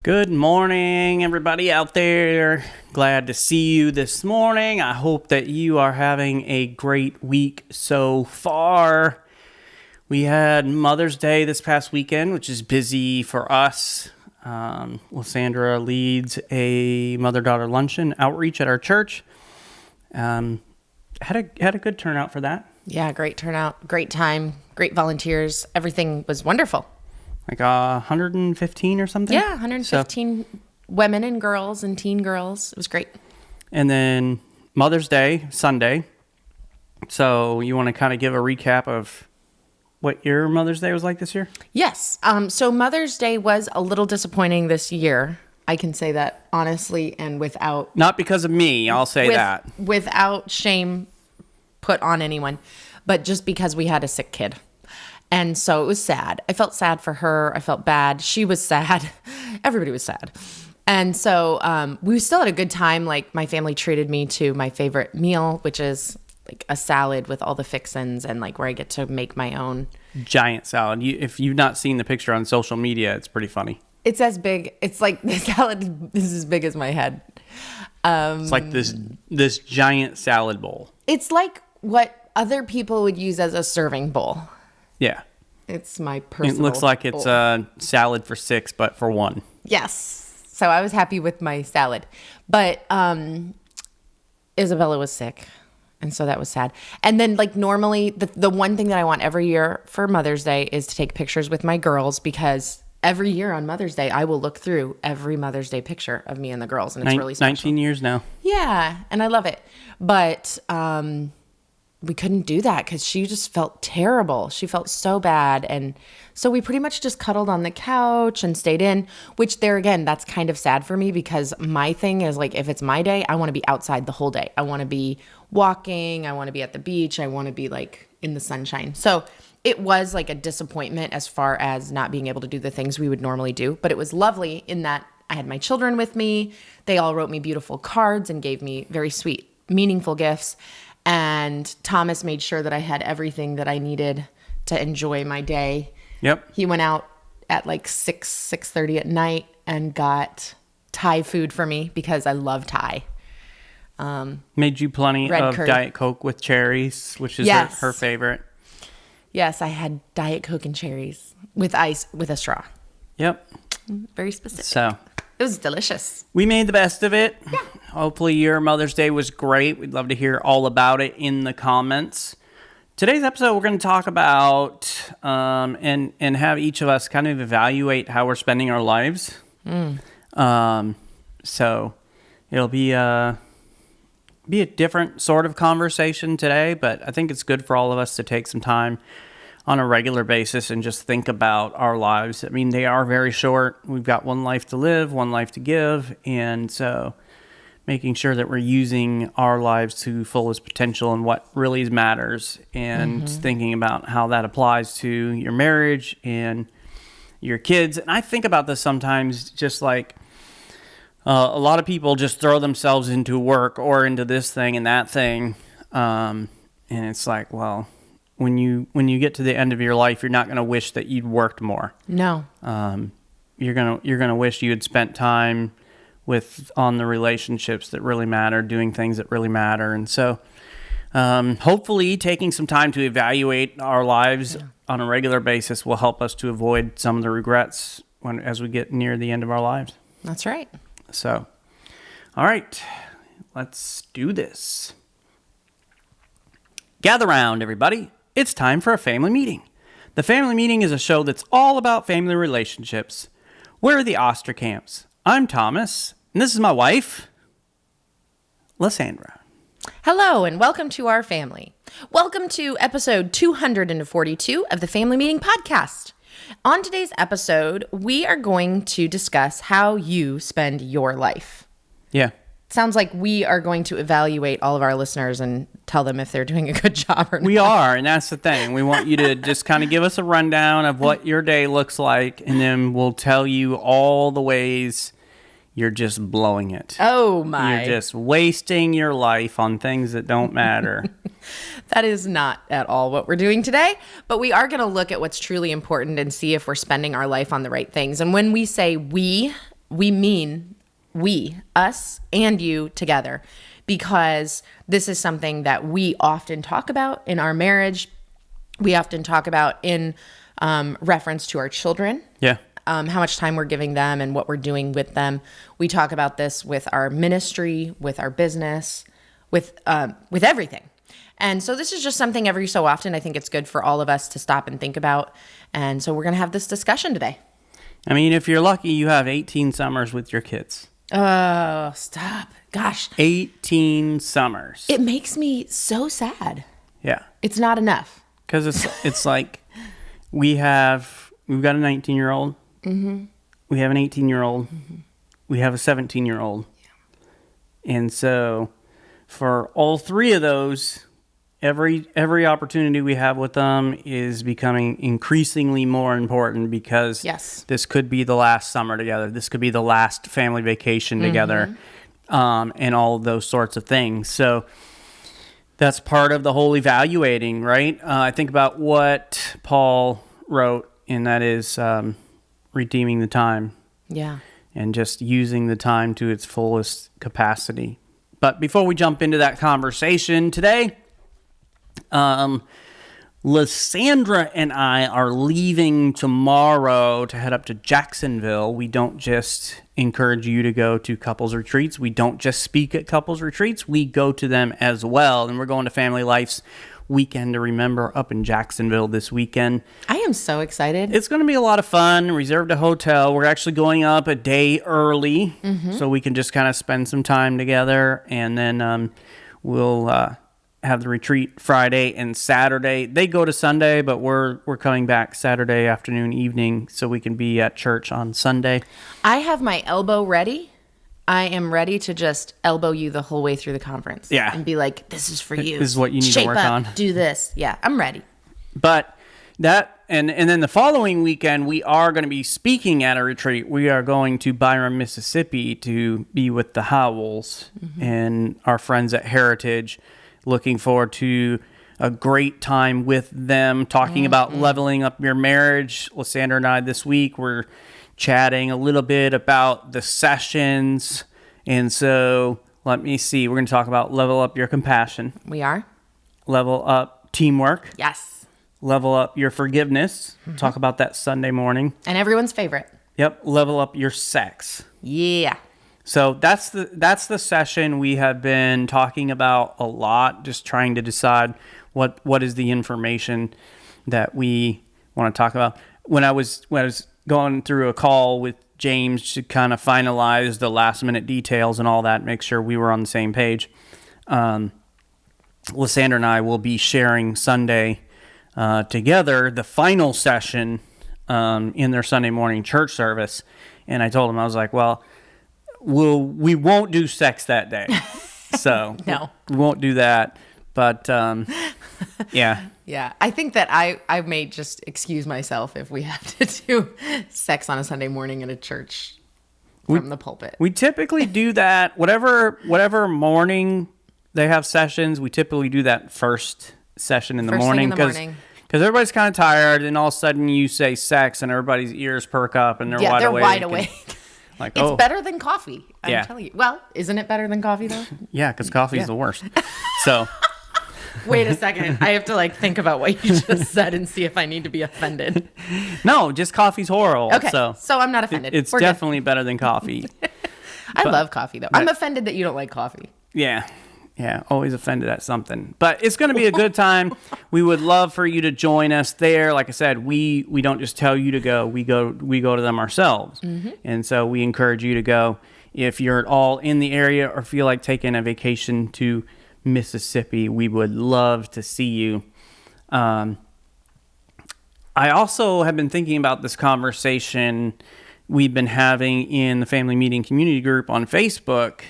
Good morning, everybody out there. Glad to see you this morning. I hope that you are having a great week so far. We had Mother's Day this past weekend, which is busy for us. Lysandra leads a mother-daughter luncheon outreach at our church. Had a good turnout for that. Yeah, great turnout, great time, great volunteers. Everything was wonderful. Like 115 or something? Yeah, 115 women and girls and teen girls. It was great. And then Mother's Day, Sunday. So you want to kind of give a recap of what your Mother's Day was like this year? Yes. So Mother's Day was a little disappointing this year. I can say that honestly and without... Not because of me, I'll say that. Without shame put on anyone, but just because we had a sick kid. And so it was sad. I felt sad for her. I felt bad. She was sad. Everybody was sad. And so we still had a good time. Like, my family treated me to my favorite meal, which is like a salad with all the fixins and like where I get to make my own. Giant salad. If you've not seen the picture on social media, it's pretty funny. It's as big. It's like the salad is as big as my head. It's like this giant salad bowl. It's like what other people would use as a serving bowl. Yeah. It's my personal It looks like it's a salad for 6, but for 1. Yes. So I was happy with my salad. But Isabella was sick. And so that was sad. And then, like, normally the one thing that I want every year for Mother's Day is to take pictures with my girls, because every year on Mother's Day, I will look through every Mother's Day picture of me and the girls. And it's really special. 19 years now. Yeah. And I love it. But we couldn't do that because she just felt terrible. She felt so bad. And so we pretty much just cuddled on the couch and stayed in, which there again, that's kind of sad for me because my thing is, like, if it's my day, I want to be outside the whole day. I want to be walking. I want to be at the beach. I want to be like in the sunshine. So it was like a disappointment as far as not being able to do the things we would normally do. But it was lovely in that I had my children with me. They all wrote me beautiful cards and gave me very sweet, meaningful gifts. And Thomas made sure that I had everything that I needed to enjoy my day. Yep. He went out at like 6:30 at night and got Thai food for me because I love Thai. Made you plenty of curry. Diet Coke with cherries, which is Yes. her favorite. Yes, I had Diet Coke and cherries with ice with a straw. Yep. Very specific. So It was delicious. we made the best of it. Yeah. Hopefully your Mother's Day was great. We'd love to hear all about it in the comments. Today's episode, we're going to talk about and have each of us kind of evaluate how we're spending our lives. So it'll be a different sort of conversation today, but I think it's good for all of us to take some time on a regular basis and just think about our lives. I mean, they are very short. We've got one life to live, one life to give, and so making sure that we're using our lives to fullest potential and what really matters, and thinking about how that applies to your marriage and your kids. And I think about this sometimes, just like a lot of people just throw themselves into work or into this thing and that thing, and it's like, well, when you get to the end of your life, you're not going to wish that you'd worked more. No. You're gonna wish you had spent time on the relationships that really matter, doing things that really matter. And so hopefully taking some time to evaluate our lives on a regular basis will help us to avoid some of the regrets as we get near the end of our lives. That's right. So, all right, let's do this. Gather round, everybody. It's time for a family meeting. The Family Meeting is a show that's all about family relationships. We're the Osterkamps. I'm Thomas, and this is my wife, Lysandra. Hello, and welcome to our family. Welcome to episode 242 of the Family Meeting Podcast. On today's episode, we are going to discuss how you spend your life. Yeah. Sounds like we are going to evaluate all of our listeners and tell them if they're doing a good job or not. We are, and that's the thing. We want you to just kind of give us a rundown of what your day looks like, and then we'll tell you all the ways you're just blowing it. Oh, my. You're just wasting your life on things that don't matter. That is not at all what we're doing today, but we are going to look at what's truly important and see if we're spending our life on the right things. And when we say we, we mean us and you together, because this is something that we often talk about in our marriage. We often talk about in reference to our children. Yeah. How much time we're giving them and what we're doing with them. We talk about this with our ministry, with our business, with everything. And so this is just something every so often I think it's good for all of us to stop and think about. And so we're going to have this discussion today. I mean, if you're lucky, you have 18 summers with your kids. Oh, stop. Gosh. 18 summers. It makes me so sad. Yeah. It's not enough. Because it's like we've got a 19-year-old. Mm-hmm. We have an 18-year-old. Mm-hmm. We have a 17-year-old. Yeah. And so for all three of those, every opportunity we have with them is becoming increasingly more important, because this could be the last summer together. This could be the last family vacation together, and all of those sorts of things. So that's part of the whole evaluating, right? I think about what Paul wrote, and that is redeeming the time. Yeah. And just using the time to its fullest capacity. But before we jump into that conversation today, Lysandra and I are leaving tomorrow to head up to Jacksonville. We don't just encourage you to go to couples retreats. We don't just speak at couples retreats. We go to them as well. And we're going to Family Life's Weekend to Remember up in Jacksonville this weekend. I am so excited. It's going to be a lot of fun. Reserved a hotel. We're actually going up a day early, so we can just kind of spend some time together. And then we'll have the retreat Friday and Saturday. They go to Sunday, but we're coming back Saturday afternoon, evening, so we can be at church on Sunday. I have my elbow ready. I am ready to just elbow you the whole way through the conference. Yeah. And be like, this is for you. This is what you need to work on. Do this. Yeah, I'm ready. But that, and then the following weekend, we are going to be speaking at a retreat. We are going to Byram, Mississippi to be with the Howells and our friends at Heritage. Looking forward to a great time with them, talking about leveling up your marriage. Lysandra and I this week were chatting a little bit about the sessions. And so let me see. We're going to talk about level up your compassion. We are. Level up teamwork. Yes. Level up your forgiveness. Talk about that Sunday morning. And everyone's favorite. Yep. Level up your sex. Yeah. So that's the session we have been talking about a lot, just trying to decide what is the information that we want to talk about. When I was going through a call with James to kind of finalize the last minute details and all that, make sure we were on the same page, Lysandra and I will be sharing Sunday together the final session in their Sunday morning church service. And I told him, I was like, well, we won't do sex that day. So no, we won't do that. But yeah. Yeah. I think that I may just excuse myself if we have to do sex on a Sunday morning in a church from the pulpit. We typically do that. Whatever morning they have sessions, we typically do that first session in the morning. Because everybody's kind of tired, and all of a sudden you say sex and everybody's ears perk up and they're wide awake. Like, it's better than coffee. I'm telling you. Well, isn't it better than coffee though? Yeah, because coffee is the worst. So wait a second. I have to think about what you just said and see if I need to be offended. No, just coffee's horrible. Okay, so I'm not offended. It's definitely better than coffee. I love coffee though. I'm offended that you don't like coffee. Yeah. Yeah, always offended at something. But it's going to be a good time. We would love for you to join us there. Like I said, we don't just tell you to go. We go to them ourselves. And so we encourage you to go. If you're at all in the area or feel like taking a vacation to Mississippi, we would love to see you. I also have been thinking about this conversation we've been having in the Family Meeting Community Group on Facebook.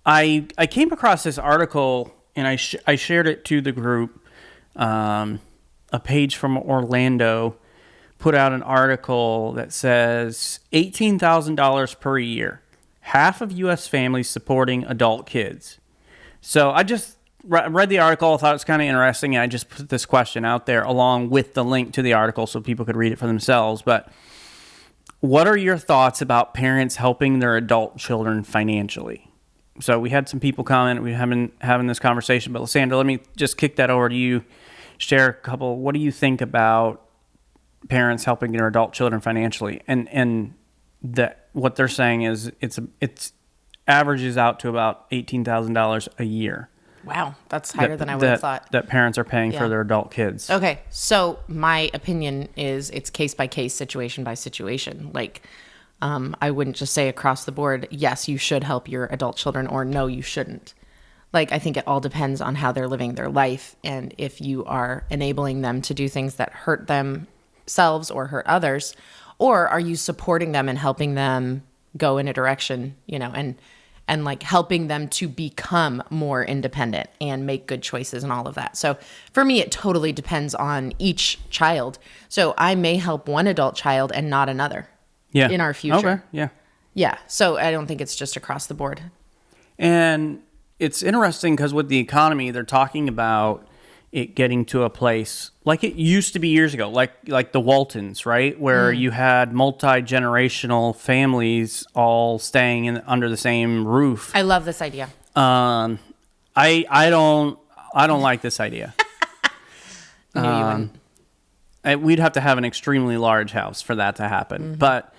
I came across this article, and I shared it to the group. A page from Orlando put out an article that says $18,000 per year. Half of U.S. families supporting adult kids. So I just read the article, I thought it was kind of interesting, and I just put this question out there along with the link to the article so people could read it for themselves. But What are your thoughts about parents helping their adult children financially? So we had some people comment. We have been having this conversation, but Lysandra, let me just kick that over to you. Share a couple. What do you think about parents helping their adult children financially? And that what they're saying is it's averages out to about $18,000 a year. Wow, that's higher than I would have thought. That parents are paying for their adult kids. Okay, so my opinion is it's case by case, situation by situation. Like, I wouldn't just say across the board, yes, you should help your adult children, or no, you shouldn't. Like, I think it all depends on how they're living their life, and if you are enabling them to do things that hurt themselves or hurt others, or are you supporting them and helping them go in a direction, and like helping them to become more independent and make good choices and all of that. So for me, it totally depends on each child. So I may help one adult child and not another in our future. Okay, yeah. Yeah, so I don't think it's just across the board. And it's interesting because with the economy, they're talking about it getting to a place like it used to be years ago, like the Waltons, right? Where you had multi-generational families all staying under the same roof. I love this idea. I don't like this idea. I knew you wouldn't. We'd have to have an extremely large house for that to happen. But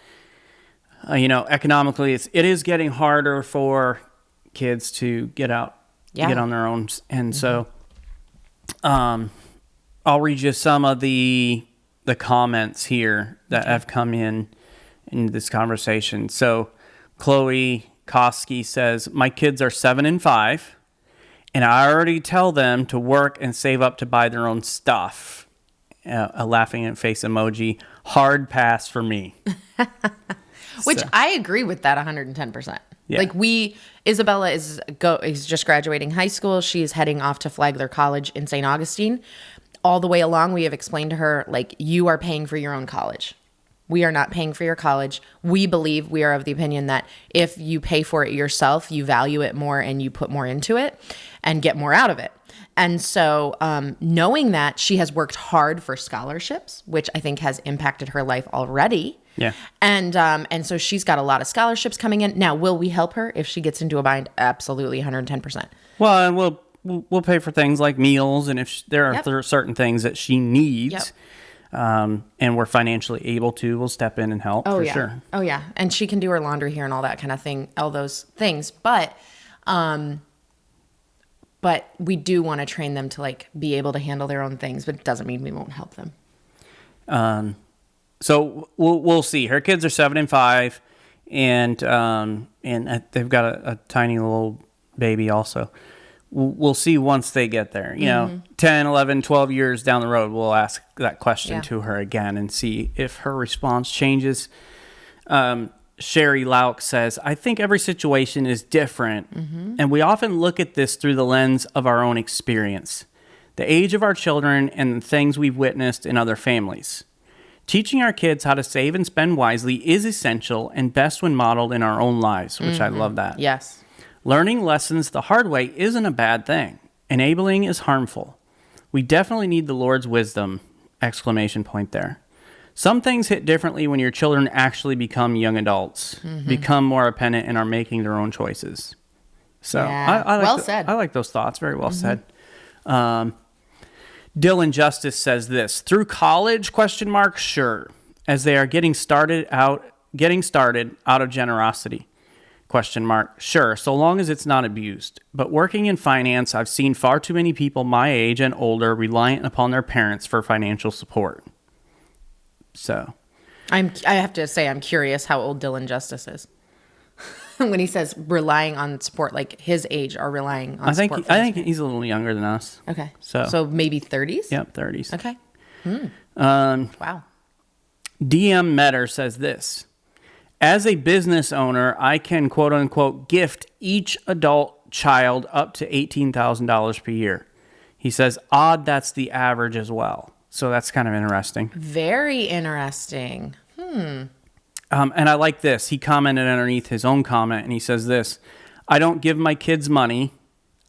economically, it is getting harder for kids to get out, get on their own, and so. I'll read you some of the comments here that have come in this conversation. So Chloe Koski says, my kids are 7 and 5, and I already tell them to work and save up to buy their own stuff. A laughing face emoji. Hard pass for me. Which I agree with that 110%. Yeah. Like Isabella is just graduating high school. She is heading off to Flagler College in St. Augustine. All the way along, we have explained to her, like, you are paying for your own college. We are not paying for your college. We are of the opinion that if you pay for it yourself, you value it more and you put more into it and get more out of it. And so knowing that, she has worked hard for scholarships, which I think has impacted her life already. Yeah. And so she's got a lot of scholarships coming in. Now, will we help her if she gets into a bind? Absolutely, 110%. Well, and we'll pay for things like meals, and if there are certain things that she needs, and we're financially able to, we'll step in and help for sure. Oh, yeah. And she can do her laundry here and all that kind of thing, all those things. But we do want to train them to, like, be able to handle their own things, but it doesn't mean we won't help them. So we'll see. Her kids are 7 and 5, and they've got a tiny little baby also. We'll see once they get there. 10, 11, 12 years down the road, we'll ask that question to her again and see if her response changes. Sherry Lauk says, I think every situation is different, and we often look at this through the lens of our own experience, the age of our children, and the things we've witnessed in other families. Teaching our kids how to save and spend wisely is essential and best when modeled in our own lives, which I love that. Yes. Learning lessons the hard way isn't a bad thing. Enabling is harmful. We definitely need the Lord's wisdom! ! There. Some things hit differently when your children actually become young adults, become more independent, and are making their own choices. So I like said. I like those thoughts. Very well said. Dylan Justice says this: through college? Sure, as they are getting started out of generosity. Sure, so long as it's not abused. But working in finance, I've seen far too many people my age and older reliant upon their parents for financial support. So, I have to say, I'm curious how old Dylan Justice is. When he says relying on support, like his age are relying on support. I think he's a little younger than us. Okay. So maybe 30s? Yep, 30s. Okay. Wow. DM Metter says this: as a business owner, I can quote unquote gift each adult child up to $18,000 per year. He says, odd that's the average as well. So that's kind of interesting. Very interesting. And I like this. He commented underneath his own comment, and he says this: I don't give my kids money.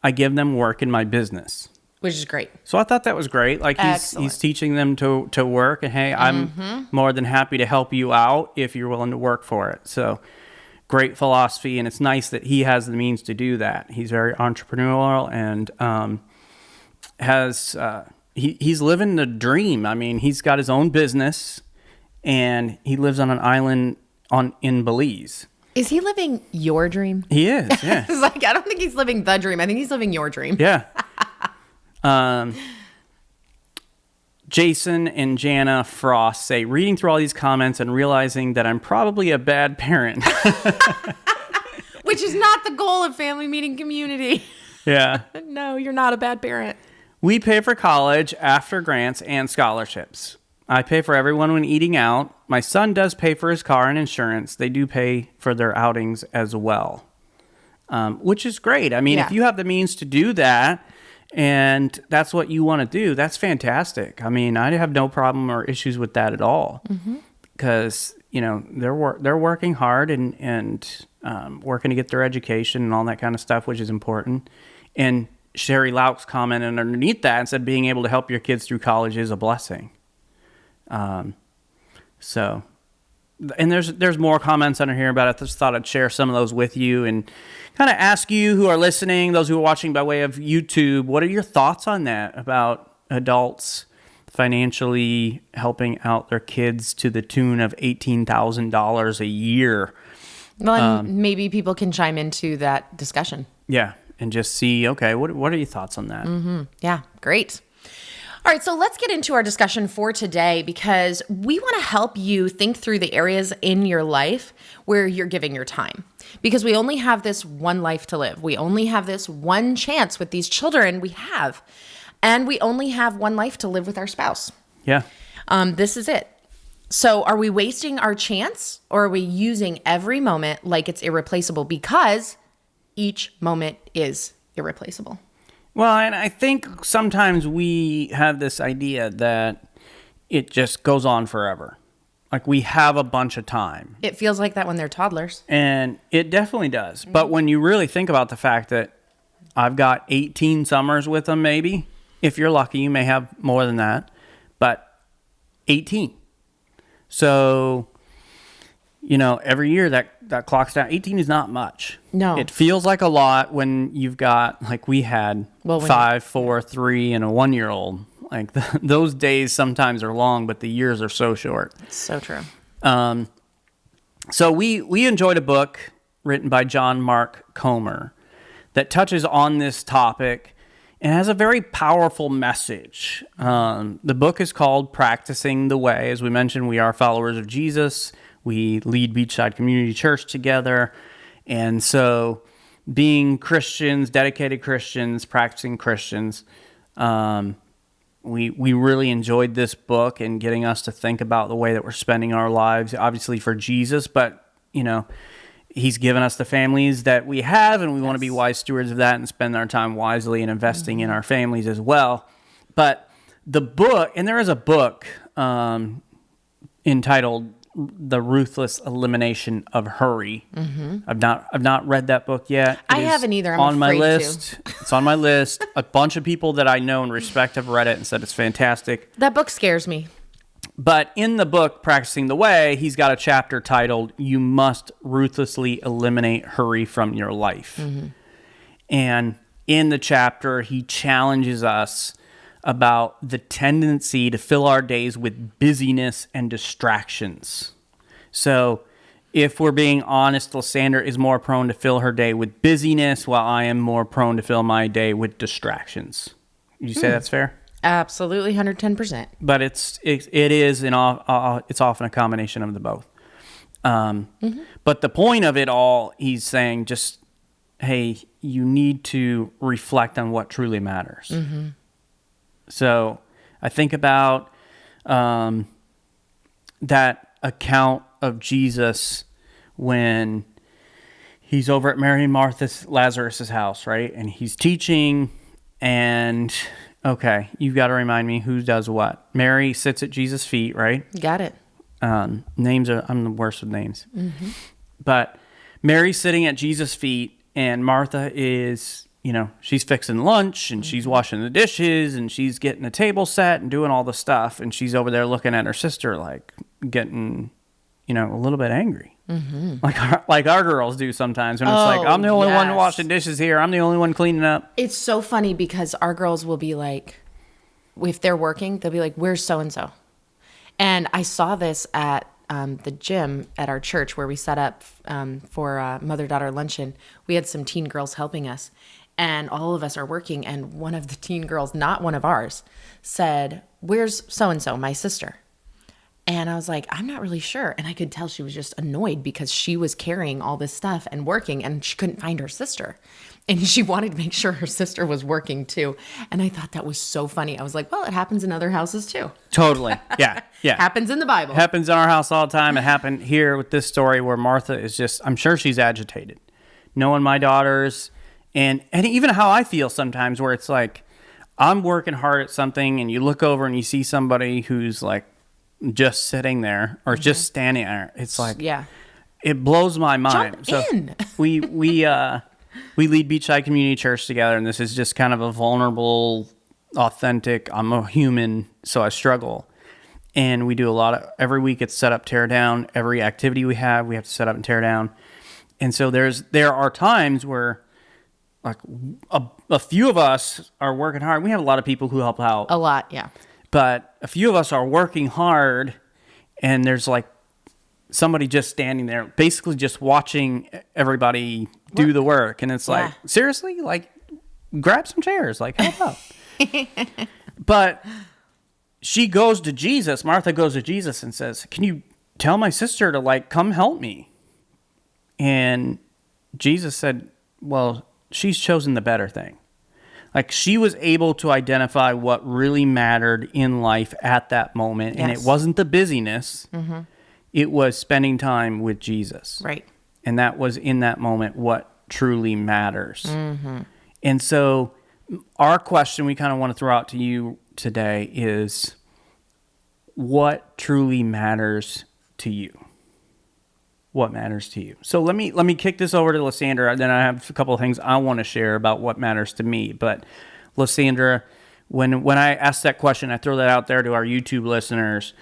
I give them work in my business. which is great. So I thought that was great. Like he's teaching them to work, and hey, I'm more than happy to help you out if you're willing to work for it. So great philosophy, and it's nice that he has the means to do that. He's very entrepreneurial and he's living the dream. I mean, he's got his own business, and he lives on an island in Belize. Is he living your dream? He is, yeah. It's like, I don't think he's living the dream. I think he's living your dream. Yeah. Jason and Jana Frost say, reading through all these comments and realizing that I'm probably a bad parent. Which is not the goal of Family Meeting Community. Yeah. No, you're not a bad parent. We pay for college, after grants, and scholarships. I pay for everyone when eating out. My son does pay for his car and insurance. They do pay for their outings as well, which is great. I mean, if you have the means to do that and that's what you want to do, that's fantastic. I mean, I have no problem or issues with that at all because, you know, they're working hard and working to get their education and all that kind of stuff, which is important. And Sherry Laux commented underneath that and said being able to help your kids through college is a blessing. So, and there's more comments under here about it. I just thought I'd share some of those with you and kind of ask you who are listening, those who are watching by way of YouTube, what are your thoughts on that about adults financially helping out their kids to the tune of $18,000 a year? Well, and maybe people can chime into that discussion. Yeah. And just see, okay, what are your thoughts on that? Mm-hmm. Yeah, great. All right, so let's get into our discussion for today because we want to help you think through the areas in your life where you're giving your time. Because we only have this one life to live. We only have this one chance with these children we have. And we only have one life to live with our spouse. Yeah. This is it. So are we wasting our chance or are we using every moment like it's irreplaceable? Because each moment is irreplaceable. Well, and I think sometimes we have this idea that it just goes on forever. Like we have a bunch of time. It feels like that when they're toddlers. And it definitely does. But when you really think about the fact that I've got 18 summers with them, maybe, if you're lucky, you may have more than that, but 18. So, you know, every year that clocks down. 18 is not much. No. It feels like a lot when you've got, like we had, 5, 4, 3, and a 1-year-old. Like those days sometimes are long, but the years are so short. It's so true. So we enjoyed a book written by John Mark Comer that touches on this topic and has a very powerful message. The book is called Practicing the Way. As we mentioned, we are followers of Jesus. We lead Beachside Community Church together. And so being Christians, dedicated Christians, practicing Christians, we really enjoyed this book and getting us to think about the way that we're spending our lives, obviously for Jesus, but, you know, he's given us the families that we have, and we want to be wise stewards of that and spend our time wisely and investing in our families as well. But the book, and there is a book entitled The Ruthless Elimination of Hurry. I've not read that book yet. I haven't either. I'm on my afraid list. It's on my list. A bunch of people that I know and respect have read it and said it's fantastic. That book scares me. But in the book, Practicing the Way, he's got a chapter titled, You Must Ruthlessly Eliminate Hurry from Your Life. And in the chapter, he challenges us about the tendency to fill our days with busyness and distractions. So if we're being honest, Lysandra is more prone to fill her day with busyness, while I am more prone to fill my day with distractions. You say that's fair? Absolutely, 110%. But it's often a combination of the both. But the point of it all, he's saying just, hey, you need to reflect on what truly matters. So I think about that account of Jesus when he's over at Mary and Martha's, Lazarus' house, right? And he's teaching, and okay, you've got to remind me who does what. Mary sits at Jesus' feet, right? Got it. I'm the worst with names. But Mary's sitting at Jesus' feet, and Martha is she's fixing lunch and she's washing the dishes and she's getting the table set and doing all the stuff. And she's over there looking at her sister, like getting, a little bit angry. Mm-hmm. Like our girls do sometimes when it's like, I'm the only one washing dishes here. I'm the only one cleaning up. It's so funny because our girls will be like, if they're working, they'll be like, where's so-and-so? And I saw this at the gym at our church where we set up for mother-daughter luncheon. We had some teen girls helping us, and all of us are working. And one of the teen girls, not one of ours, said, where's so-and-so, my sister? And I was like, I'm not really sure. And I could tell she was just annoyed because she was carrying all this stuff and working and she couldn't find her sister. And she wanted to make sure her sister was working too. And I thought that was so funny. I was like, well, it happens in other houses too. Totally. Yeah. Yeah. Happens in the Bible. Happens in our house all the time. It happened here with this story where Martha is just, I'm sure she's agitated. Knowing my daughters and even how I feel sometimes where it's like, I'm working hard at something and you look over and you see somebody who's like, just sitting there or just standing there. It's like, it blows my mind. Jump in. we lead Beachside Community Church together, and this is just kind of a vulnerable, authentic, I'm a human, so I struggle. And we do a lot of, every week it's set up, tear down. Every activity we have to set up and tear down. And so there are times where like a few of us are working hard. We have a lot of people who help out. A lot, yeah. But a few of us are working hard, and there's like somebody just standing there, basically just watching everybody do the work. And it's like, seriously? Like, grab some chairs, like, help out. But she goes to Jesus, Martha goes to Jesus and says, can you tell my sister to, like, come help me? And Jesus said, well, she's chosen the better thing. Like, she was able to identify what really mattered in life at that moment. Yes. And it wasn't the busyness. Mm-hmm. It was spending time with Jesus. Right. And that was in that moment what truly matters. Mm-hmm. And so our question we kind of want to throw out to you today is, what truly matters to you? What matters to you? So let me kick this over to Lysandra. Then I have a couple of things I want to share about what matters to me. But Lysandra, when I ask that question, I throw that out there to our YouTube listeners.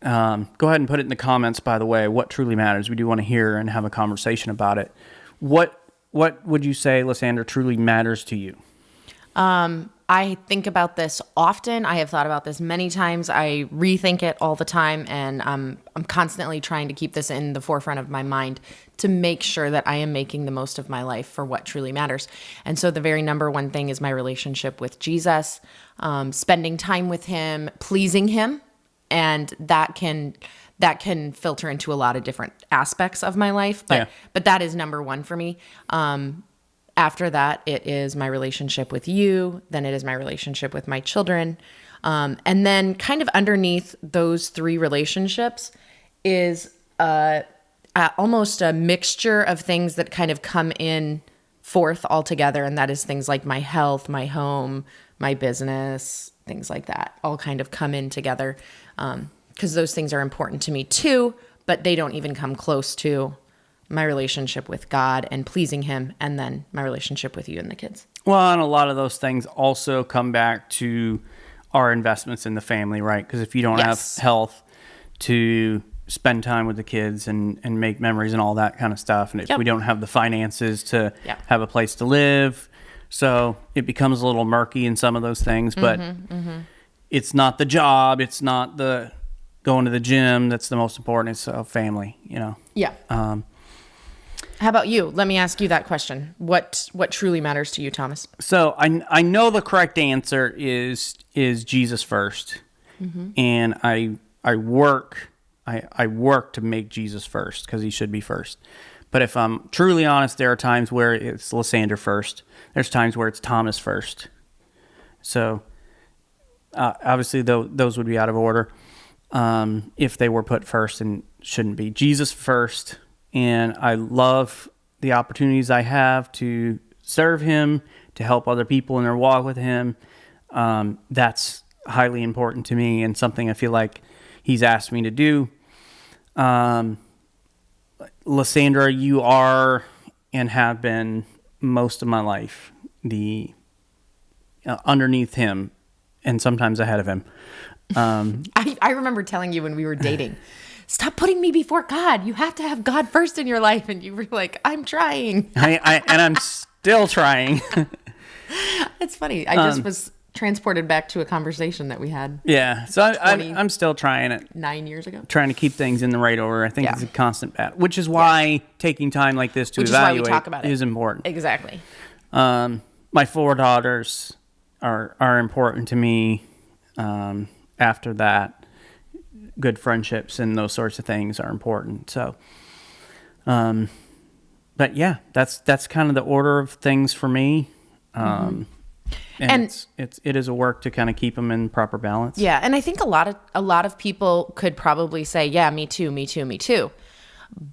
Go ahead and put it in the comments, by the way, what truly matters. We do want to hear and have a conversation about it. What would you say, Lysandra, truly matters to you? I think about this often. I have thought about this many times. I rethink it all the time, and I'm constantly trying to keep this in the forefront of my mind to make sure that I am making the most of my life for what truly matters. And so the very number one thing is my relationship with Jesus, spending time with him, pleasing him, and that can filter into a lot of different aspects of my life. But that is number one for me. After that, it is my relationship with you. Then it is my relationship with my children. And then kind of underneath those three relationships is almost a mixture of things that kind of come in forth all together. And that is things like my health, my home, my business, things like that all kind of come in together. Because those things are important to me too, but they don't even come close to my relationship with God and pleasing him, and then my relationship with you and the kids. Well, and a lot of those things also come back to our investments in the family, right? Because if you don't have health to spend time with the kids and make memories and all that kind of stuff, and if we don't have the finances to have a place to live, so it becomes a little murky in some of those things, but it's not the job, it's not the going to the gym that's the most important, it's a family, Yeah. How about you? Let me ask you that question. What truly matters to you, Thomas? So I know the correct answer is Jesus first, and I work to make Jesus first because he should be first. But if I'm truly honest, there are times where it's Lysandra first. There's times where it's Thomas first. So obviously those would be out of order if they were put first and shouldn't be. Jesus first. And I love the opportunities I have to serve him, to help other people in their walk with him. That's highly important to me and something I feel like he's asked me to do. Lysandra, you are and have been most of my life. the underneath him, and sometimes ahead of him. I remember telling you when we were dating, stop putting me before God. You have to have God first in your life. And you were like, I'm trying. I'm still trying. It's funny. I just was transported back to a conversation that we had. Yeah. So I'm still trying it. 9 years ago. Trying to keep things in the right order. I think it's a constant battle, which is why taking time like this to evaluate is why we talk about it. Is important. Exactly. My 4 daughters are important to me. After that, good friendships and those sorts of things are important. So, but yeah, that's kind of the order of things for me. And it is a work to kind of keep them in proper balance. Yeah, and I think a lot of people could probably say, yeah, me too.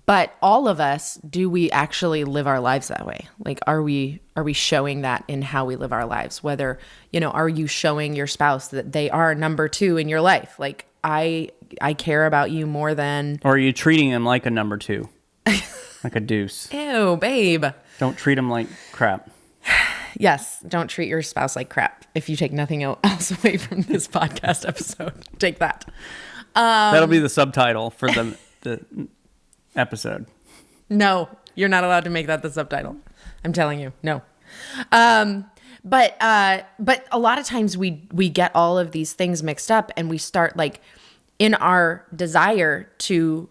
But all of us, do we actually live our lives that way? Like, are we showing that in how we live our lives? Whether, are you showing your spouse that they are number 2 in your life? Like, I care about you more than... Or are you treating them like a number 2? Like a deuce? Ew, babe. Don't treat them like crap. Yes, don't treat your spouse like crap. If you take nothing else away from this podcast episode, take that. That'll be the subtitle for the episode. No, you're not allowed to make that the subtitle. I'm telling you, no. But a lot of times we get all of these things mixed up, and we start, like, in our desire to,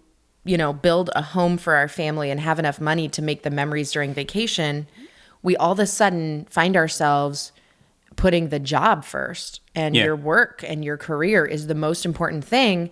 build a home for our family and have enough money to make the memories during vacation, we all of a sudden find ourselves putting the job first, and your work and your career is the most important thing.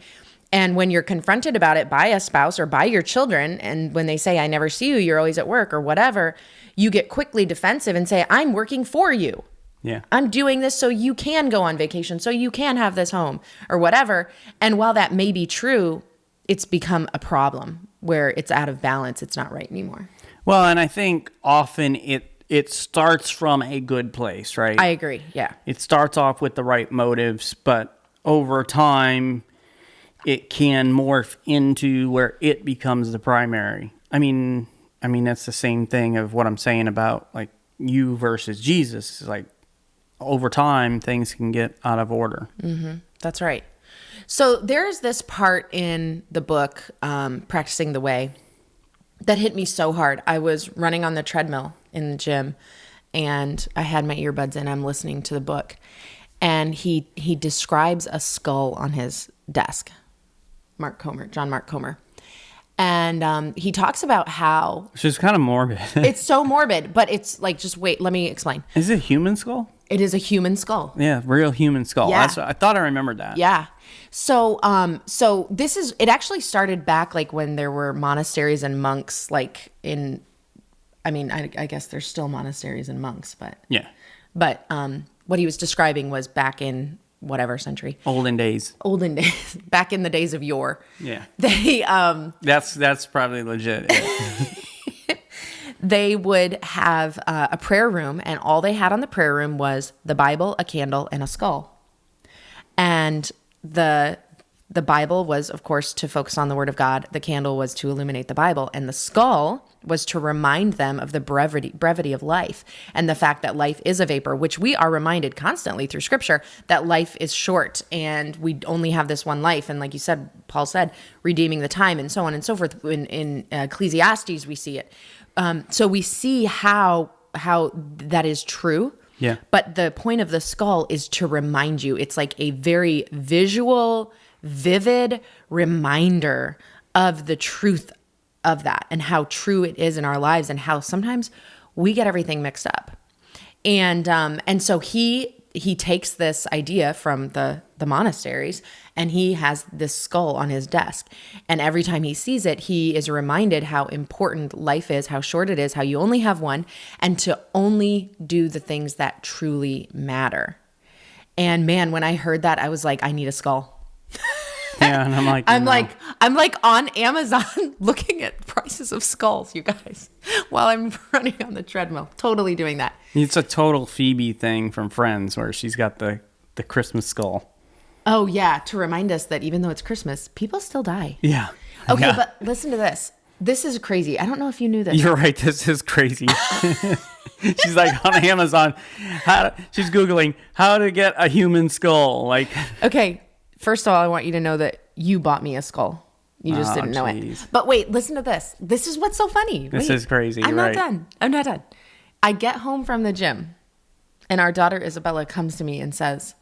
And when you're confronted about it by a spouse or by your children, and when they say, I never see you, you're always at work or whatever, you get quickly defensive and say, I'm working for you. Yeah. I'm doing this so you can go on vacation, so you can have this home or whatever. And while that may be true, it's become a problem where it's out of balance. It's not right anymore. Well, and I think often it starts from a good place, right? I agree. Yeah. It starts off with the right motives, but over time, it can morph into where it becomes the primary. I mean, that's the same thing of what I'm saying about, like, you versus Jesus. It's like, over time, things can get out of order. Mm-hmm. That's right. So there's this part in the book, Practicing the Way, that hit me so hard. I was running on the treadmill in the gym, and I had my earbuds in. I'm listening to the book, and he describes a skull on his desk. John Mark Comer. And he talks about how... Which is kind of morbid. It's so morbid, but it's like, just wait, let me explain. Is it a human skull? It is a human skull. Yeah, real human skull. Yeah. I thought I remembered that. Yeah. So it actually started back, like, when there were monasteries and monks, like, I guess there's still monasteries and monks, but... Yeah. But what he was describing was back in... whatever century. Olden days. Back in the days of yore. Yeah. They that's probably legit. They would have a prayer room, and all they had on the prayer room was the Bible, a candle, and a skull. And the Bible was, of course, to focus on the Word of God. The candle was to illuminate the Bible, and the skull was to remind them of the brevity of life, and the fact that life is a vapor, which we are reminded constantly through Scripture, that life is short and we only have this one life. And like you said, Paul said, redeeming the time, and so on and so forth. In Ecclesiastes, we see it. So we see how that is true. Yeah. But the point of the skull is to remind you. It's like a very visual, vivid reminder of the truth of that, and how true it is in our lives, and how sometimes we get everything mixed up. And so he takes this idea from the monasteries, and he has this skull on his desk. And every time he sees it, he is reminded how important life is, how short it is, how you only have one, and to only do the things that truly matter. And man, when I heard that, I was like, I need a skull. Yeah, and I'm like on Amazon looking at prices of skulls, you guys, while I'm running on the treadmill. Totally doing that. It's a total Phoebe thing from Friends, where she's got the Christmas skull. Oh yeah, to remind us that even though it's Christmas, people still die. Yeah. Okay, yeah. But listen to this. This is crazy. I don't know if you knew this. You're right. This is crazy. She's like on Amazon. She's Googling how to get a human skull. Like, Okay, first of all, I want you to know that you bought me a skull. You just didn't know it. jeez. But wait, listen to this. This is what's so funny. This is crazy, I'm right? not done. I get home from the gym, and our daughter Isabella comes to me and says,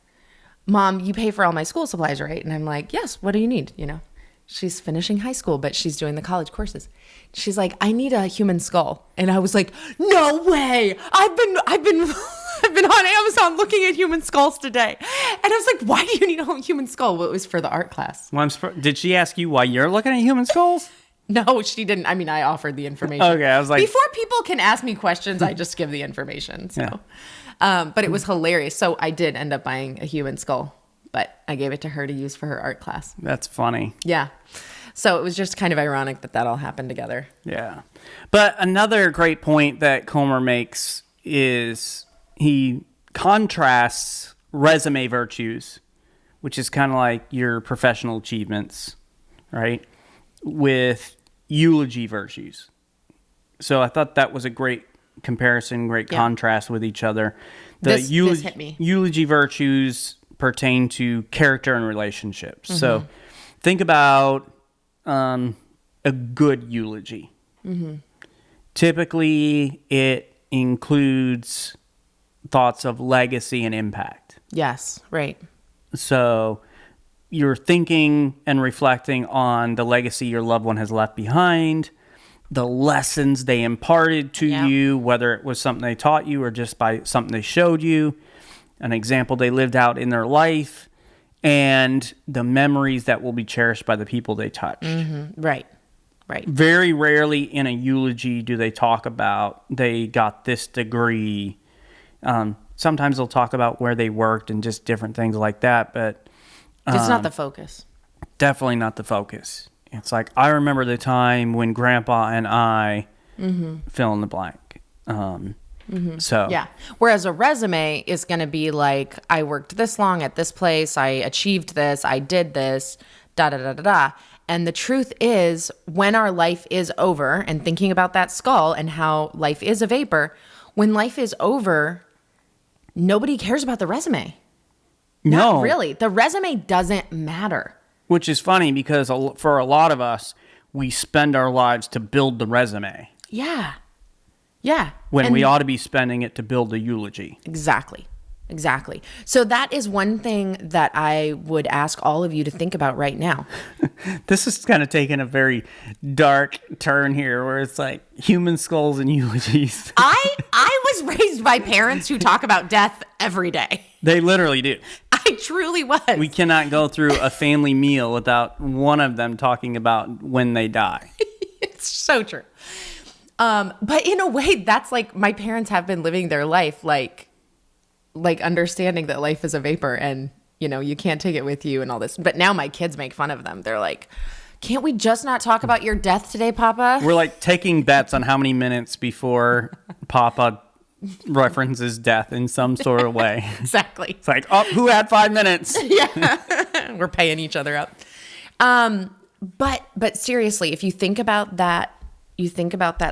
Mom, you pay for all my school supplies, right? And I'm like, yes, what do you need? You know, she's finishing high school, but she's doing the college courses. She's like, I need a human skull. And I was like, no way. I've been on Amazon looking at human skulls today. And I was like, why do you need a human skull? Well, it was for the art class. Well, did she ask you why you're looking at human skulls? No, she didn't. I mean, I offered the information. Okay, I was like... Before people can ask me questions, I just give the information. So, but it was hilarious. So I did end up buying a human skull, but I gave it to her to use for her art class. That's funny. Yeah. So it was just kind of ironic that all happened together. Yeah. But another great point that Comer makes is he contrasts resume virtues, which is kind of like your professional achievements, right, with eulogy virtues. So I thought that was a great comparison, great contrast with each other. This hit me. Eulogy virtues pertain to character and relationships. Mm-hmm. So think about a good eulogy. Mm-hmm. Typically, it includes thoughts of legacy and impact. Yes, right. So you're thinking and reflecting on the legacy your loved one has left behind, the lessons they imparted to you, whether it was something they taught you or just by something they showed you, an example they lived out in their life, and the memories that will be cherished by the people they touched. Mm-hmm. Right. Very rarely in a eulogy do they talk about they got this degree. Sometimes they'll talk about where they worked and just different things like that, but it's not the focus. Definitely not the focus. It's like, I remember the time when Grandpa and I fill in the blank. So yeah. Whereas a resume is going to be like, I worked this long at this place, I achieved this, I did this, da da da da da. And the truth is, when our life is over, and thinking about that skull and how life is a vapor, when life is over, nobody cares about the resume. No, not really. The resume doesn't matter. Which is funny because for a lot of us, we spend our lives to build the resume. Yeah. When we ought to be spending it to build a eulogy. Exactly. So that is one thing that I would ask all of you to think about right now. This is kind of taking a very dark turn here where it's like human skulls and eulogies. I was raised by parents who talk about death every day. They literally do. I truly was. We cannot go through a family meal without one of them talking about when they die. It's so true. But in a way, that's like my parents have been living their life like understanding that life is a vapor and, you know, you can't take it with you and all this. But now my kids make fun of them. They're like, can't we just not talk about your death today, Papa? We're like taking bets on how many minutes before Papa references death in some sort of way. Exactly. It's like, oh, who had 5 minutes? Yeah. We're paying each other up. But seriously, if you think about that,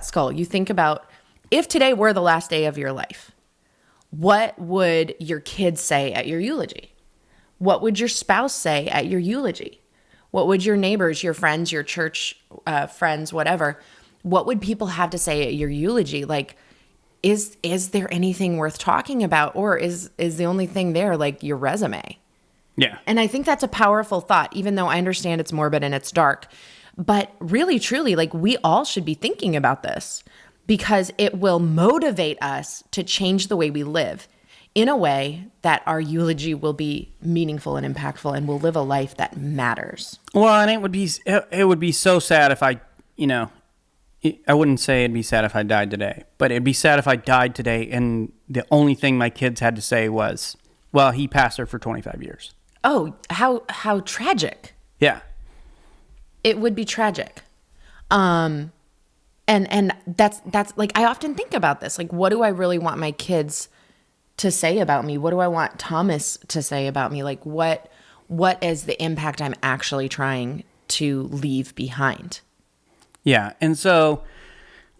skull, you think about if today were the last day of your life, what would your kids say at your eulogy? What would your spouse say at your eulogy? What would your neighbors, your friends, your church friends, whatever, what would people have to say at your eulogy? Like, is there anything worth talking about? Or is the only thing there like your resume? Yeah. And I think that's a powerful thought, even though I understand it's morbid and it's dark. But really, truly, like we all should be thinking about this because it will motivate us to change the way we live in a way that our eulogy will be meaningful and impactful and we'll live a life that matters. Well, and it would be so sad if I wouldn't say it'd be sad if I died today, but it'd be sad if I died today and the only thing my kids had to say was, well, he pastored for 25 years. Oh, how tragic. Yeah. It would be tragic. And that's like, I often think about this. Like, what do I really want my kids to say about me? What do I want Thomas to say about me? Like, what is the impact I'm actually trying to leave behind? Yeah. And so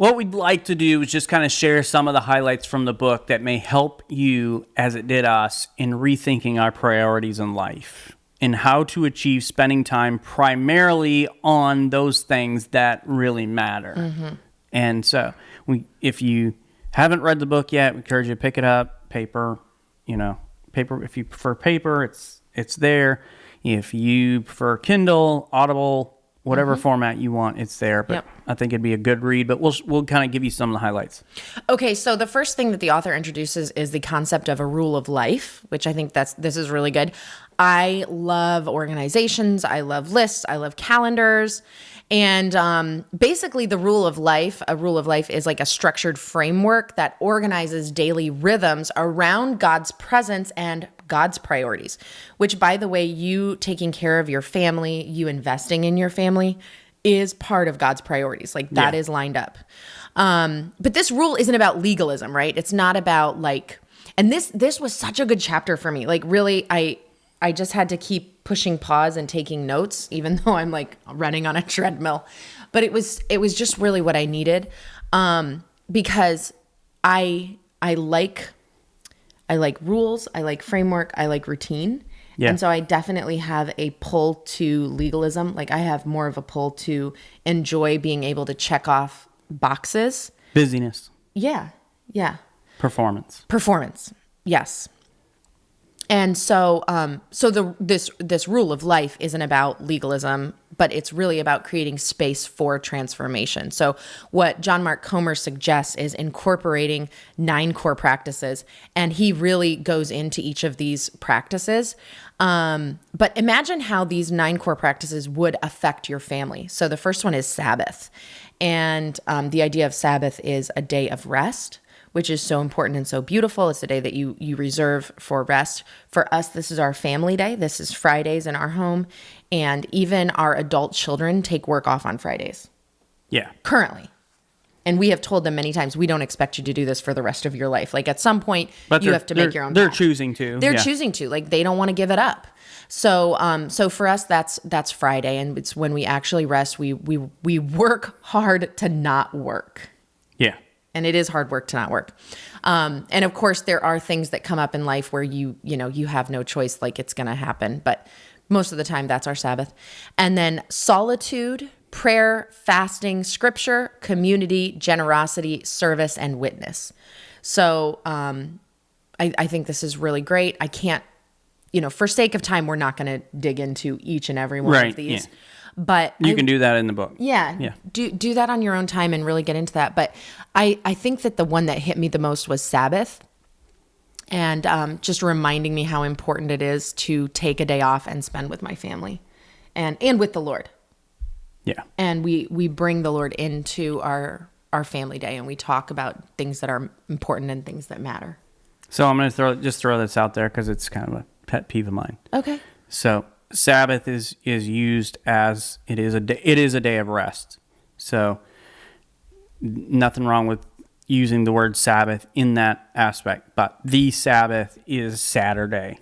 what we'd like to do is just kind of share some of the highlights from the book that may help you, as it did us, in rethinking our priorities in life and how to achieve spending time primarily on those things that really matter. And so if you haven't read the book yet, we encourage you to pick it up. Paper, if you prefer paper, it's there. If you prefer Kindle, Audible, whatever format you want, it's there. But I think it'd be a good read. But we'll kind of give you some of the highlights. Okay, so the first thing that the author introduces is the concept of a rule of life, which I think this is really good. I love organizations. I love lists. I love calendars. And basically a rule of life is like a structured framework that organizes daily rhythms around God's presence and God's priorities, which, by the way, you taking care of your family, you investing in your family is part of God's priorities. Like that is lined up. But this rule isn't about legalism, right? It's not about and this was such a good chapter for me. Like really, I just had to keep pushing pause and taking notes, even though I'm like running on a treadmill. But it was just really what I needed, because I like rules, I like framework, I like routine. Yeah. And so I definitely have a pull to legalism. Like I have more of a pull to enjoy being able to check off boxes. Busyness. Yeah. Yeah. Performance. Yes. And so, this rule of life isn't about legalism, but it's really about creating space for transformation. So what John Mark Comer suggests is incorporating 9 core practices, and he really goes into each of these practices. But imagine how these 9 core practices would affect your family. So the first one is Sabbath. And the idea of Sabbath is a day of rest, which is so important and so beautiful. It's a day that you reserve for rest. For us, this is our family day. This is Fridays in our home. And even our adult children take work off on Fridays. Yeah. Currently. And we have told them many times, we don't expect you to do this for the rest of your life. Like at some point, you have to make your own They're path. Choosing to. They're choosing to. Like they don't want to give it up. So for us, that's Friday. And it's when we actually rest. We work hard to not work. Yeah. And it is hard work to not work. And of course, there are things that come up in life where you have no choice, like it's going to happen. But most of the time, that's our Sabbath. And then solitude, prayer, fasting, scripture, community, generosity, service, and witness. So I think this is really great. I can't, for sake of time, we're not going to dig into each and every one of these. Yeah. But you can do that in the book. Yeah. Do that on your own time and really get into that. But I think that the one that hit me the most was Sabbath, and just reminding me how important it is to take a day off and spend with my family and with the Lord. Yeah. And we bring the Lord into our family day, and we talk about things that are important and things that matter. So I'm going to throw this out there because it's kind of a pet peeve of mine. Okay. So Sabbath is used as it is a day of rest. So nothing wrong with using the word Sabbath in that aspect, but the Sabbath is Saturday.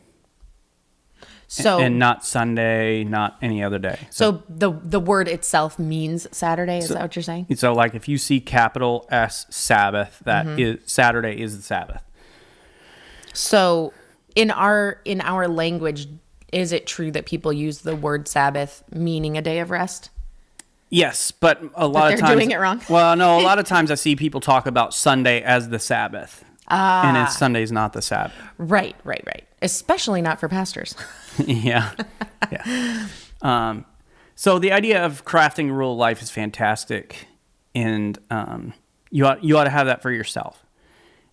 So and not Sunday, not any other day. So the word itself means Saturday. Is that what you're saying? So like if you see capital S Sabbath, that is Saturday is the Sabbath. So in our language, is it true that people use the word Sabbath meaning a day of rest? Yes, but a lot of times they're doing it wrong. Well, no, a lot of times I see people talk about Sunday as the Sabbath, and Sunday's not the Sabbath. Right. Especially not for pastors. Yeah. So the idea of crafting a rule of life is fantastic, and you ought to have that for yourself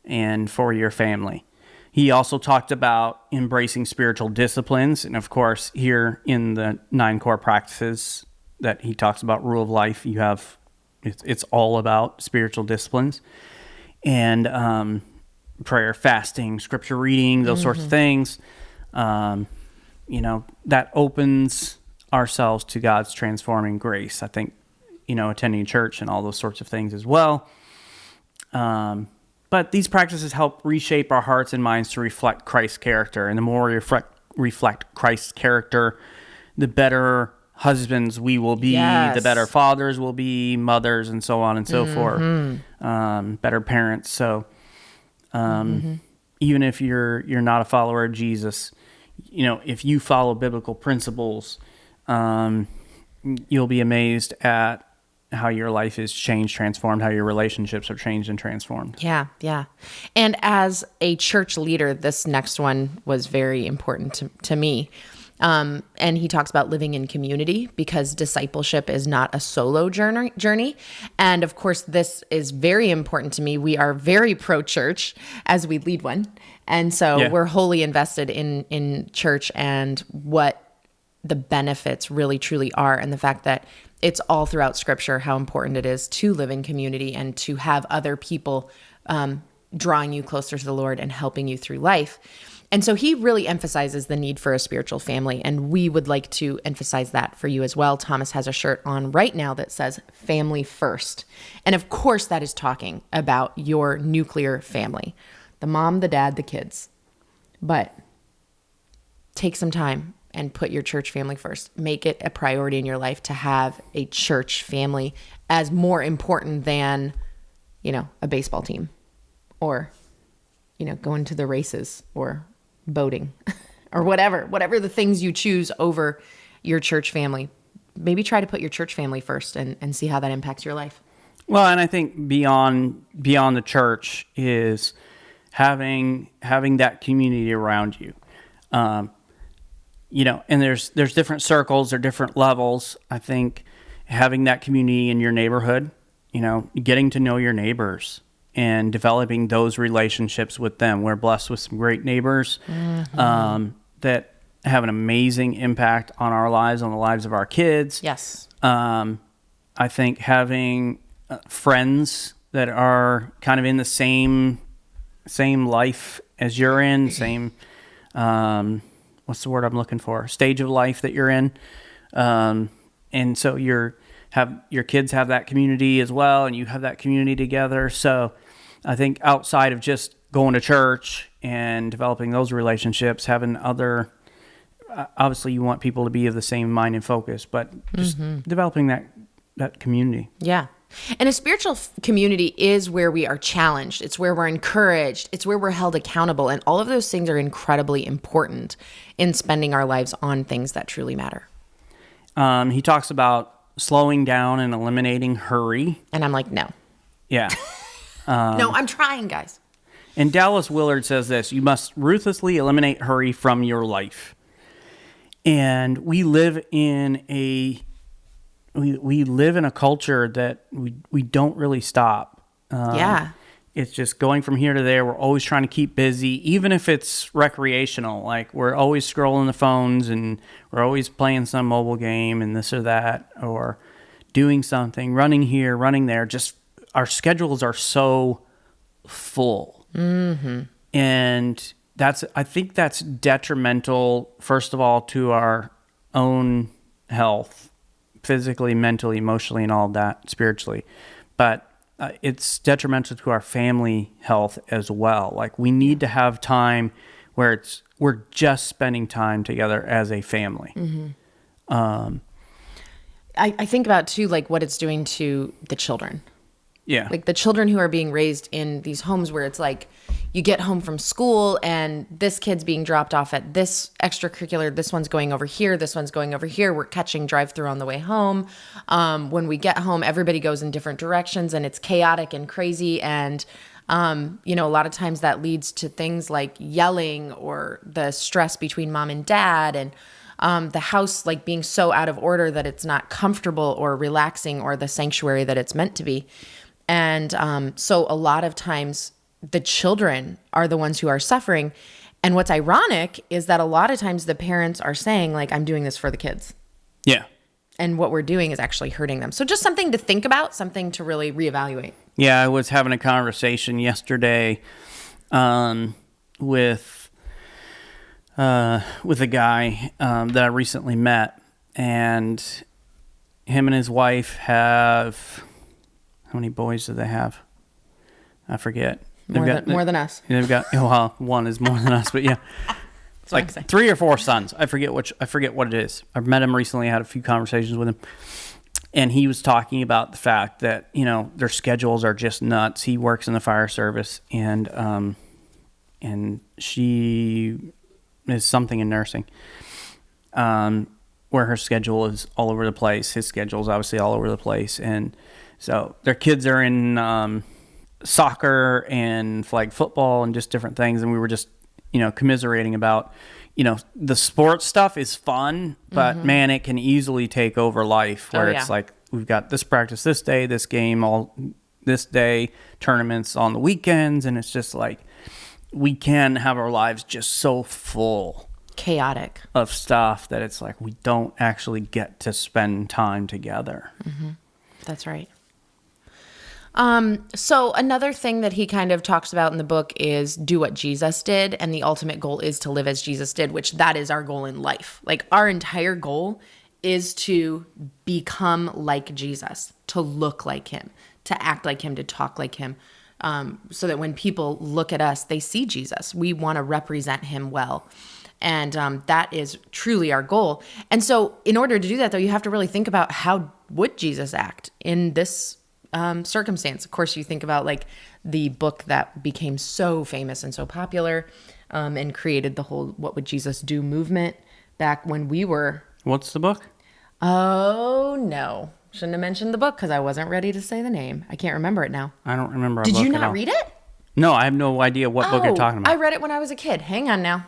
and for your family. He also talked about embracing spiritual disciplines. And of course, here in the 9 core practices that he talks about, rule of life, you have, it's all about spiritual disciplines and prayer, fasting, scripture reading, those sorts of things. That opens ourselves to God's transforming grace. I think, attending church and all those sorts of things as well. But these practices help reshape our hearts and minds to reflect Christ's character. And the more we reflect Christ's character, the better husbands we will be, the better fathers we'll be, mothers, and so on and so forth, better parents. So even if you're not a follower of Jesus, if you follow biblical principles, you'll be amazed at how your life is changed, transformed, how your relationships are changed and transformed. Yeah, yeah. And as a church leader, this next one was very important to me. And he talks about living in community, because discipleship is not a solo journey. And of course, this is very important to me. We are very pro-church as we lead one. And so we're wholly invested in church and what the benefits really truly are, and the fact that it's all throughout Scripture how important it is to live in community and to have other people drawing you closer to the Lord and helping you through life. And so he really emphasizes the need for a spiritual family, and we would like to emphasize that for you as well. Thomas has a shirt on right now that says family first. And of course that is talking about your nuclear family, the mom, the dad, the kids. But take some time and put your church family first. Make it a priority in your life to have a church family as more important than, a baseball team or, going to the races or boating or whatever the things you choose over your church family. Maybe try to put your church family first and see how that impacts your life. Well, and I think beyond the church is having that community around you. And there's different circles or different levels. I think having that community in your neighborhood, getting to know your neighbors and developing those relationships with them. We're blessed with some great neighbors that have an amazing impact on our lives, on the lives of our kids. Yes. I think having friends that are kind of in the same life as you're in, same what's the word I'm looking for? Stage of life that you're in. And so your kids have that community as well, and you have that community together. So I think outside of just going to church and developing those relationships, having other, obviously you want people to be of the same mind and focus, but just developing that community. Yeah. And a spiritual community is where we are challenged. It's where we're encouraged. It's where we're held accountable. And all of those things are incredibly important in spending our lives on things that truly matter. He talks about slowing down and eliminating hurry. And I'm like, no. Yeah. No, I'm trying, guys. And Dallas Willard says this: you must ruthlessly eliminate hurry from your life. And we live in a culture that we don't really stop. It's just going from here to there. We're always trying to keep busy, even if it's recreational. Like, we're always scrolling the phones and we're always playing some mobile game and this or that, or doing something, running here, running there. Just our schedules are so full. Mm-hmm. And I think that's detrimental, first of all, to our own health, physically, mentally, emotionally, and all of that, spiritually. But it's detrimental to our family health as well. Like, we need to have time where we're just spending time together as a family. Mm-hmm. I think about too, like, what it's doing to the children. Yeah. Like the children who are being raised in these homes where it's like you get home from school and this kid's being dropped off at this extracurricular, this one's going over here, this one's going over here. We're catching drive-through on the way home. When we get home, everybody goes in different directions and it's chaotic and crazy. And, a lot of times that leads to things like yelling or the stress between mom and dad, and the house like being so out of order that it's not comfortable or relaxing or the sanctuary that it's meant to be. And so a lot of times the children are the ones who are suffering. And what's ironic is that a lot of times the parents are saying, like, I'm doing this for the kids. Yeah. And what we're doing is actually hurting them. So just something to think about, something to really reevaluate. Yeah, I was having a conversation yesterday with a guy that I recently met. And him and his wife have... How many boys do they have? I forget. More than us. They've got, well, one is more than us, but yeah. It's like 3 or 4 sons. I forget what it is. I've met him recently. I had a few conversations with him. And he was talking about the fact that, their schedules are just nuts. He works in the fire service, and she is something in nursing, where her schedule is all over the place. His schedule is obviously all over the place. And so their kids are in soccer and flag football and just different things. And we were just, commiserating about, the sports stuff is fun, but man, it can easily take over life where it's like, we've got this practice this day, this game all this day, tournaments on the weekends. And it's just like, we can have our lives just so full. Chaotic. Of stuff that it's like, we don't actually get to spend time together. Mm-hmm. That's right. So another thing that he kind of talks about in the book is do what Jesus did. And the ultimate goal is to live as Jesus did, which that is our goal in life. Like our entire goal is to become like Jesus, to look like him, to act like him, to talk like him. So that when people look at us, they see Jesus. We want to represent him well. And that is truly our goal. And so in order to do that, though, you have to really think about how would Jesus act in this circumstance. Of course, you think about like the book that became so famous and so popular and created the whole What Would Jesus Do movement back when we were... What's the book? Oh, no. Shouldn't have mentioned the book because I wasn't ready to say the name. I can't remember it now. I don't remember. Did you not read it? No, I have no idea what book you're talking about. I read it when I was a kid. Hang on now.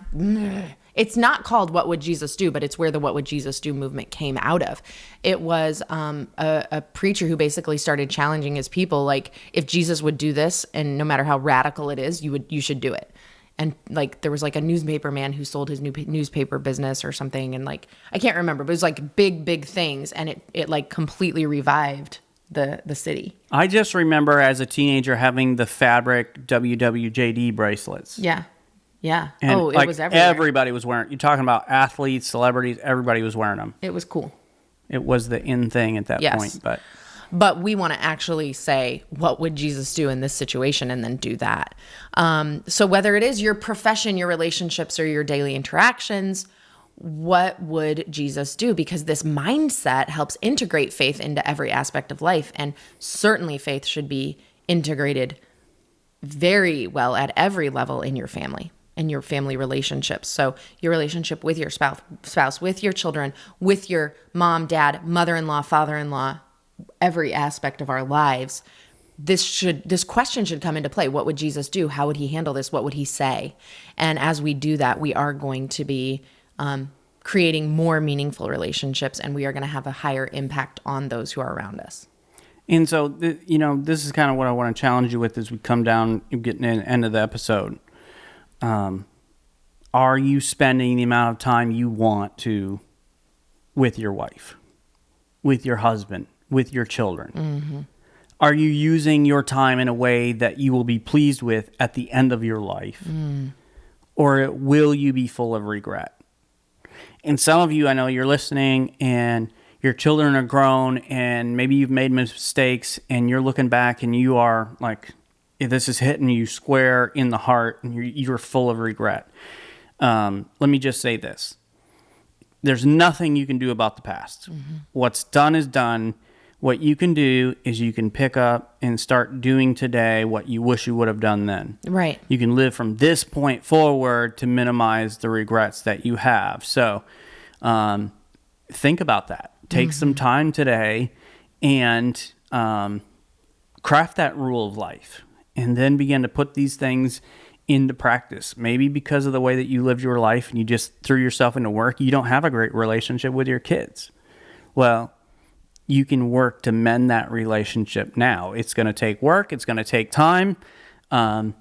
It's not called What Would Jesus Do, but it's where the What Would Jesus Do movement came out of. It was a preacher who basically started challenging his people, like, if Jesus would do this, and no matter how radical it is, you should do it. And like there was like a newspaper man who sold his newspaper business or something, and like I can't remember, but it was like big things, and it like completely revived the city. I just remember as a teenager having the fabric WWJD bracelets. Yeah. And it was everywhere. Everybody was wearing. You're talking about athletes, celebrities. Everybody was wearing them. It was cool. It was the in thing at that point, But we want to actually say, what would Jesus do in this situation, and then do that. So whether it is your profession, your relationships, or your daily interactions, what would Jesus do? Because this mindset helps integrate faith into every aspect of life. And certainly faith should be integrated very well at every level in your family and your family relationships. So your relationship with your spouse, with your children, with your mom, dad, mother-in-law, father-in-law, every aspect of our lives, this question should come into play. What would Jesus do? How would he handle this? What would he say? And as we do that, we are going to be creating more meaningful relationships, and we are going to have a higher impact on those who are around us. And so, this is kind of what I want to challenge you with as we come down, getting to the end of the episode. Are you spending the amount of time you want to with your wife, with your husband, with your children? Mm-hmm. Are you using your time in a way that you will be pleased with at the end of your life? Or will you be full of regret? And some of you, I know you're listening and your children are grown and maybe you've made mistakes and you're looking back and you are like, if this is hitting you square in the heart and you're full of regret. Let me just say this. There's nothing you can do about the past. Mm-hmm. What's done is done. What you can do is you can pick up and start doing today what you wish you would have done then. Right. You can live from this point forward to minimize the regrets that you have. So think about that. Take some time today and craft that rule of life, and then begin to put these things into practice. Maybe because of the way that you lived your life and you just threw yourself into work, you don't have a great relationship with your kids. Well, you can work to mend that relationship now. It's going to take work. It's going to take time. But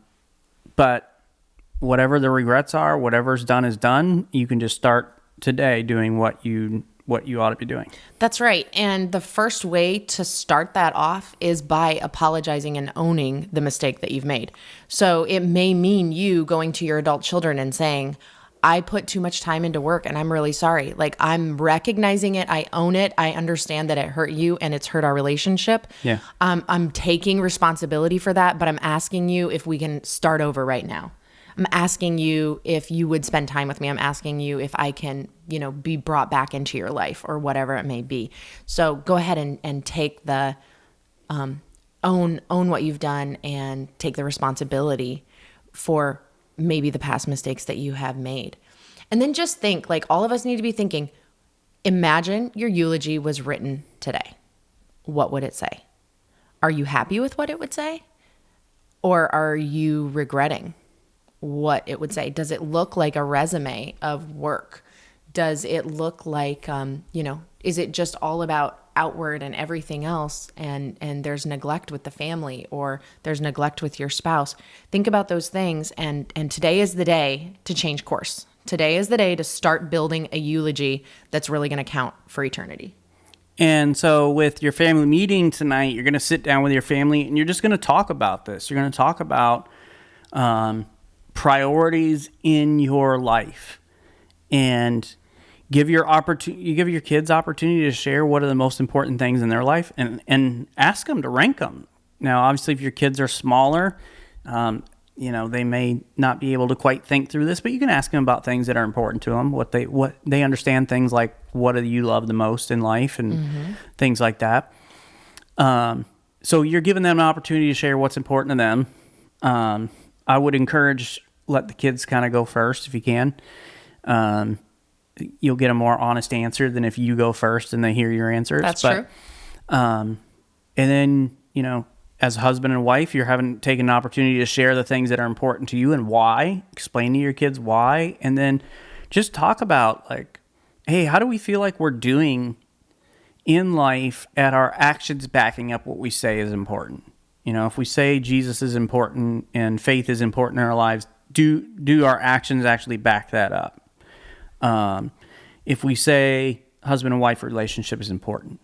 whatever the regrets are, whatever's done is done. You can just start today doing what you ought to be doing. That's right. And the first way to start that off is by apologizing and owning the mistake that you've made. So it may mean you going to your adult children and saying, I put too much time into work and I'm really sorry. Like, I'm recognizing it. I own it. I understand that it hurt you and it's hurt our relationship. Yeah. I'm taking responsibility for that, but I'm asking you if we can start over right now. I'm asking you if you would spend time with me. I'm asking you if I can, be brought back into your life or whatever it may be. So go ahead and take the, own what you've done and take the responsibility for maybe the past mistakes that you have made. And then just think, like, all of us need to be thinking, imagine your eulogy was written today. What would it say? Are you happy with what it would say? Or are you regretting what it would say? Does it look like a resume of work? Does it look like, is it just all about outward and everything else, and there's neglect with the family, or there's neglect with your spouse? Think about those things, and today is the day to change course. Today is the day to start building a eulogy that's really going to count for eternity. And so with your family meeting tonight, you're going to sit down with your family and you're just going to talk about this. You're going to talk about priorities in your life, and give your kids opportunity to share what are the most important things in their life, and ask them to rank them. Now, obviously, if your kids are smaller, they may not be able to quite think through this, but you can ask them about things that are important to them, what they understand, things like what do you love the most in life, and things like that. So you're giving them an opportunity to share what's important to them. I would encourage, let the kids kind of go first if you can. You'll get a more honest answer than if you go first and they hear your answers. That's true. And then, as a husband and wife, you're taking an opportunity to share the things that are important to you and why. Explain to your kids why. And then just talk about, like, hey, how do we feel like we're doing in life at our actions backing up what we say is important? If we say Jesus is important and faith is important in our lives, do our actions actually back that up? If we say husband and wife relationship is important,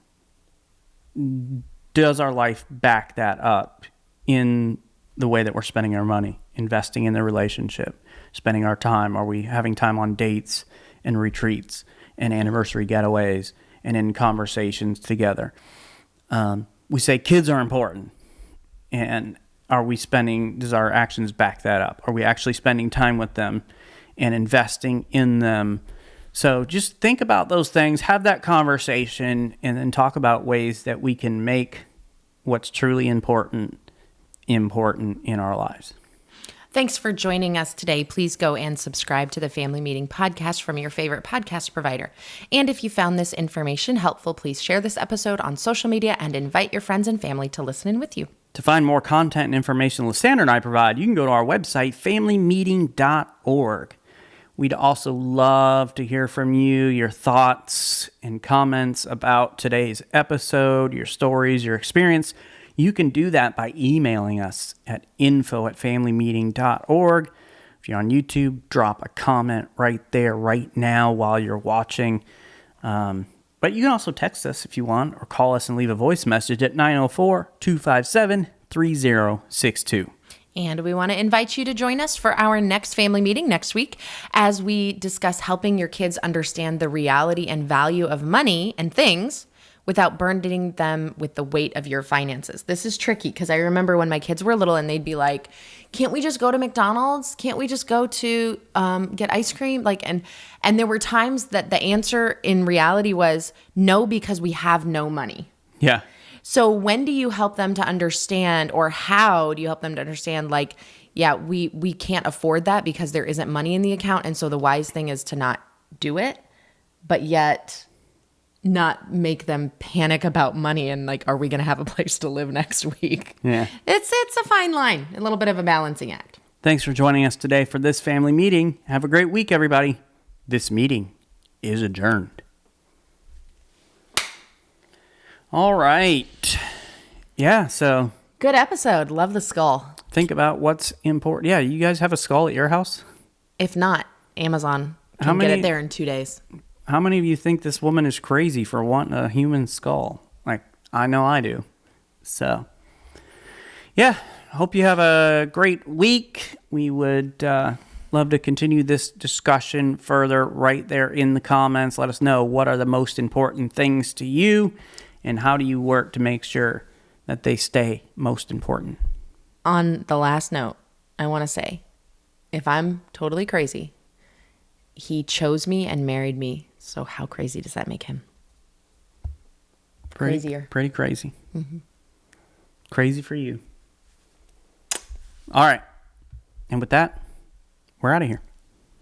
does our life back that up in the way that we're spending our money, investing in the relationship, spending our time? Are we having time on dates and retreats and anniversary getaways and in conversations together? We say kids are important, and does our actions back that up? Are we actually spending time with them and investing in them? So just think about those things, have that conversation, and then talk about ways that we can make what's truly important in our lives. Thanks for joining us today. Please go and subscribe to the Family Meeting podcast from your favorite podcast provider. And if you found this information helpful, please share this episode on social media and invite your friends and family to listen in with you. To find more content and information Lysandra and I provide, you can go to our website, familymeeting.org. We'd also love to hear from you, your thoughts and comments about today's episode, your stories, your experience. You can do that by emailing us at info@familymeeting.org. If you're on YouTube, drop a comment right there, right now while you're watching. But you can also text us if you want, or call us and leave a voice message at 904-257-3062. And we want to invite you to join us for our next family meeting next week as we discuss helping your kids understand the reality and value of money and things without burdening them with the weight of your finances. This is tricky because I remember when my kids were little and they'd be like, can't we just go to McDonald's? Can't we just go to get ice cream? And there were times that the answer in reality was no, because we have no money. Yeah. So when do you help them to understand, or how do you help them to understand, we can't afford that because there isn't money in the account. And so the wise thing is to not do it, but yet not make them panic about money and are we going to have a place to live next week? Yeah. It's a fine line, a little bit of a balancing act. Thanks for joining us today for this family meeting. Have a great week, everybody. This meeting is adjourned. All right. Yeah, so good episode. Love the skull. Think about what's important. Yeah, you guys have a skull at your house? If not, Amazon can get it there in 2 days. How many of you think this woman is crazy for wanting a human skull? I know I do. So, yeah, hope you have a great week. We would love to continue this discussion further right there in the comments. Let us know what are the most important things to you, and how do you work to make sure that they stay most important. On the last note, I want to say, if I'm totally crazy, he chose me and married me. So how crazy does that make him? Crazier. Pretty crazy. Crazy for you. All right. And with that, we're out of here.